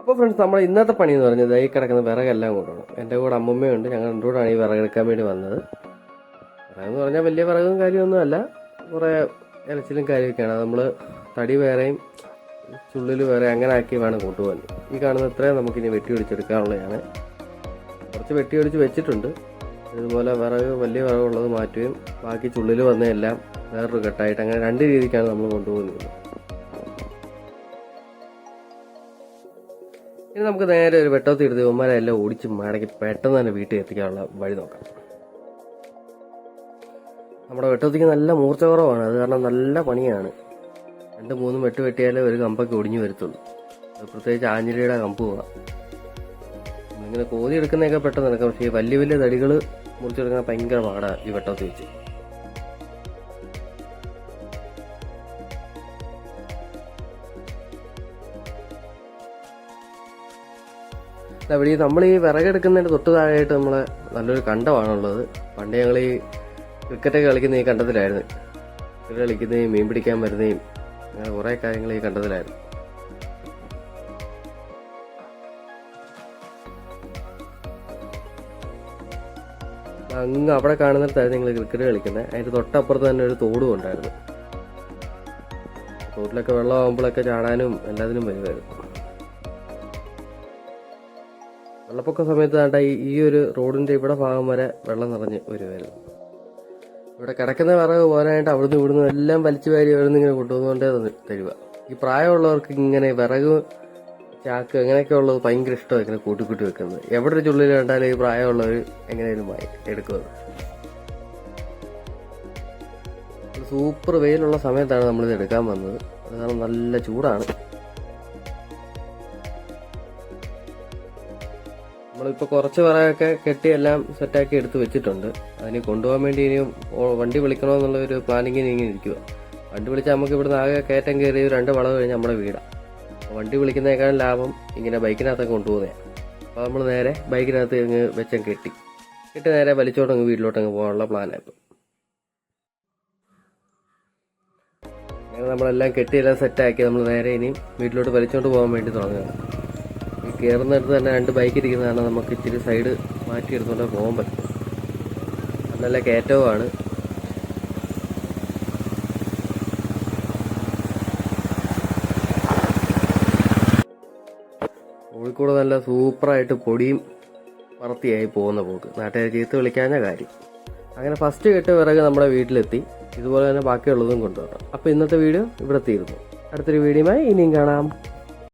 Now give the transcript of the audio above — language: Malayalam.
അപ്പോൾ ഫ്രണ്ട്സ്, നമ്മൾ ഇന്നത്തെ പണി എന്ന് പറഞ്ഞത് ഈ കിടക്കുന്ന വിറകെല്ലാം കൊണ്ടുപോകണം. എൻ്റെ കൂടെ അമ്മമ്മയുണ്ട്, ഞങ്ങൾ രണ്ടു കൂടാണ് ഈ വിറകെടുക്കാൻ വേണ്ടി വന്നത്. വിറകെന്ന് പറഞ്ഞാൽ വലിയ വിറകും കാര്യമൊന്നും അല്ല, കുറേ ഇലച്ചിലും കാര്യമൊക്കെയാണ്. നമ്മൾ തടി വേറെയും ചുള്ളിൽ വേറെ അങ്ങനെ ആക്കി വേണം കൊണ്ടുപോകാൻ. ഈ കാണുന്ന ഇത്രയും നമുക്കിനി വെട്ടി ഒടിച്ചെടുക്കാനുള്ളതാണ്. കുറച്ച് വെട്ടി ഒടിച്ച് വെച്ചിട്ടുണ്ട്. ഇതുപോലെ വിറക് വലിയ വിറകുള്ളത് മാറ്റുകയും ബാക്കി ചുള്ളിൽ വന്നതെല്ലാം വേറൊരു കെട്ടായിട്ട് അങ്ങനെ രണ്ട് രീതിക്കാണ് നമ്മൾ കൊണ്ടുപോകുന്നത്. ഇനി നമുക്ക് നേരെ ഒരു വെട്ടത്തി എടുത്ത് ഉമ്മാരെല്ലാം ഓടിച്ച് മടക്കി പെട്ടെന്ന് തന്നെ വീട്ടിൽ എത്തിക്കാനുള്ള വഴി നോക്കാം. നമ്മുടെ വെട്ടത്തിക്ക് നല്ല മൂർച്ച കുറവാണ്, അത് കാരണം നല്ല പണിയാണ്. 2-3 വെട്ട് വെട്ടിയാലേ ഒരു കമ്പൊക്കെ ഒടിഞ്ഞു വരത്തുള്ളൂ. അത് പ്രത്യേകിച്ച് ആഞ്ഞിലിയുടെ കമ്പ് പോകാം. ഇങ്ങനെ കോതി എടുക്കുന്നതൊക്കെ പെട്ടെന്ന് എടുക്കാം, പക്ഷേ ഈ വലിയ വലിയ തടികൾ മുറിച്ചെടുക്കാൻ ഭയങ്കര പാടാണ് ഈ വെട്ടത്തി വെച്ച്. അവിടെ നമ്മൾ ഈ വിറകെടുക്കുന്നതിൻ്റെ തൊട്ട് താഴെയായിട്ട് നമ്മളെ നല്ലൊരു കണ്ടമാണുള്ളത്. പണ്ട് ഞങ്ങൾ ഈ ക്രിക്കറ്റൊക്കെ കളിക്കുന്ന ഈ കണ്ടത്തിലായിരുന്നു. ക്രിക്കറ്റ് കളിക്കുന്നതും മീൻ പിടിക്കാൻ വരുന്നതും അങ്ങനെ കുറേ കാര്യങ്ങൾ ഈ കണ്ടത്തിലായിരുന്നു. അങ്ങ് അവിടെ കാണുന്നിടത്തായിരുന്നു നിങ്ങൾ ക്രിക്കറ്റ് കളിക്കുന്നത്. അതിൻ്റെ തൊട്ടപ്പുറത്ത് തന്നെ ഒരു തോടും ഉണ്ടായിരുന്നു. തോട്ടിലൊക്കെ വെള്ളമാകുമ്പോഴൊക്കെ ചാടാനും എല്ലാത്തിനും വരുമായിരുന്നു. വെള്ളപ്പൊക്ക സമയത്ത് വേണ്ട ഈ ഒരു റോഡിൻ്റെ ഇവിടെ ഭാഗം വരെ വെള്ളം നിറഞ്ഞ് വരുമായിരുന്നു. ഇവിടെ കിടക്കുന്ന വിറക് പോരാനായിട്ട് അവിടുന്ന് ഇവിടുന്ന് എല്ലാം വലിച്ചു വാരി അവിടുന്ന് ഇങ്ങനെ കൊണ്ടുവന്നുകൊണ്ടേ തരുക. ഈ പ്രായമുള്ളവർക്ക് ഇങ്ങനെ വിറക് ചാക്ക് അങ്ങനെയൊക്കെ ഉള്ളത് ഭയങ്കര ഇഷ്ടമാണ്, ഇങ്ങനെ കൂട്ടിക്കൂട്ടി വെക്കുന്നത്. എവിടെ ഒരു ചുള്ളിൽ കണ്ടാലും ഈ പ്രായമുള്ളവർ എങ്ങനെയും എടുക്കുന്നത്. സൂപ്പർ വെയിലുള്ള സമയത്താണ് നമ്മളിത് എടുക്കാൻ വന്നത്, അത് കാരണം നല്ല ചൂടാണ്. നമ്മളിപ്പോൾ കുറച്ച് വിറകൊക്കെ കെട്ടി എല്ലാം സെറ്റാക്കി എടുത്ത് വെച്ചിട്ടുണ്ട്. അതിന് കൊണ്ടുപോകാൻ വേണ്ടി ഇനിയും വണ്ടി വിളിക്കണമെന്നുള്ള ഒരു പ്ലാനിങ്ങിന് ഇങ്ങനെ ഇരിക്കുക. വണ്ടി വിളിച്ചാൽ നമുക്ക് ഇവിടുന്ന് ആകെ കയറ്റം കയറി 2 വളവ് കഴിഞ്ഞ് നമ്മുടെ വീടാണ്. വണ്ടി വിളിക്കുന്നതിനേക്കാളും ലാഭം ഇങ്ങനെ ബൈക്കിനകത്തൊക്കെ കൊണ്ടുപോകുന്നതാണ്. അപ്പോൾ നമ്മൾ നേരെ ബൈക്കിനകത്ത് ഇങ്ങ് വെച്ചം കെട്ടി നേരെ വലിച്ചോട്ടങ്ങ് വീട്ടിലോട്ടങ്ങ് പോകാനുള്ള പ്ലാനായിരുന്നു. അങ്ങനെ നമ്മളെല്ലാം കെട്ടിയെല്ലാം സെറ്റാക്കി നമ്മൾ നേരെ ഇനിയും വീട്ടിലോട്ട് വലിച്ചോണ്ട് പോകാൻ വേണ്ടി തുടങ്ങുകയാണ്. കയറുന്നിടത്ത് തന്നെ 2 ബൈക്ക് ഇരിക്കുന്നതാണ്, നമുക്ക് ഇച്ചിരി സൈഡ് മാറ്റി എടുത്തുകൊണ്ട് പോകാൻ പറ്റും. നല്ല കയറ്റവുമാണ്. കോഴിക്കോട് നല്ല സൂപ്പറായിട്ട് പൊടിയും പറത്തിയായി പോകുന്ന പോക്ക്, നാട്ടുകാർ ചീത്ത വിളിക്കാഞ്ഞ കാര്യം. അങ്ങനെ ഫസ്റ്റ് കെട്ട് വിറക് നമ്മുടെ വീട്ടിലെത്തി. ഇതുപോലെ തന്നെ ബാക്കിയുള്ളതും കൊണ്ടുവരണം. അപ്പോൾ ഇന്നത്തെ വീഡിയോ ഇവിടെ തീരുന്നു. അടുത്തൊരു വീഡിയോയുമായി ഇനിയും കാണാം.